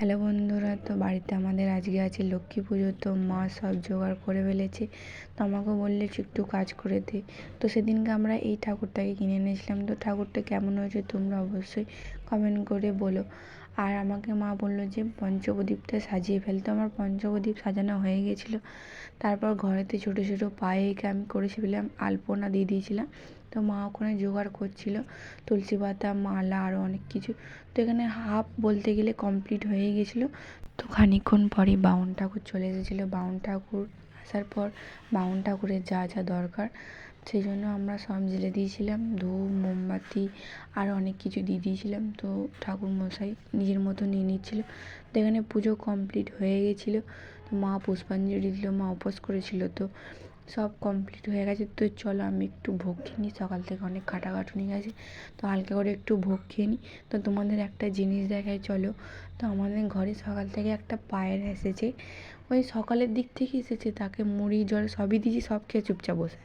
Hello বন্ধুরা, তো বাড়িতে আমাদের আজকে আছে লক্ষ্মী পুজো। তো মা সব জোগাড় করে ফেলেছে। তো আমাকে বললে একটু কাজ করে দে। তো সেদিনকে আমরা এই ঠাকুরটাকে কিনে এনেছিলাম। তো ঠাকুরটা কেমন হয়েছে তোমরা অবশ্যই কমেন্ট করে বলো। আর আমাকে মা বললো যে পঞ্চপ্রদীপটা সাজিয়ে ফেলতে। আমার পঞ্চপ্রদীপ সাজানো হয়ে গেছিলো। তারপর ঘরেতে ছোটো ছোটো পায়ে আমি করেছিলাম, আলপনা দিয়ে দিয়েছিলাম। তো মা ওখানে জোগাড় করছিল তুলসী পাতা, মালা, আরও অনেক কিছু। তো এখানে হাফ বলতে গেলে কমপ্লিট হয়ে গেছিলো। তো খানিকক্ষণ পরেই বামুন ঠাকুর চলে এসেছিলো। বামুন ঠাকুর আসার পর বামুন ঠাকুরের যা যা দরকার সেই জন্য আমরা সব জেলে দিয়েছিলাম। ধূপ, মোমবাতি আর অনেক কিছু দিয়ে দিয়েছিলাম। তো ঠাকুর মশাই নিজের মতো নিয়ে নিচ্ছিলো। তো এখানে পুজো কমপ্লিট হয়ে গেছিলো। তো মা পুষ্পাঞ্জলি দিল, মা উপোস করেছিল। তো সব কমপ্লিট হয়ে গেছে। তো চলো আমি একটু ভোগ খেয়ে নিই, সকাল থেকে অনেক খাটাখাটুনি গেছে। তো হালকা করে একটু ভোগ খেয়ে নিই। তো তোমাদের একটা জিনিস দেখায় চলো। তো আমাদের ঘরে সকাল থেকে একটা পায়রা এসেছে। ওই সকালের দিক থেকে এসেছে, তাকে মুড়ি জল সবই দিয়েছি, সব খেয়ে চুপচাপ বসে।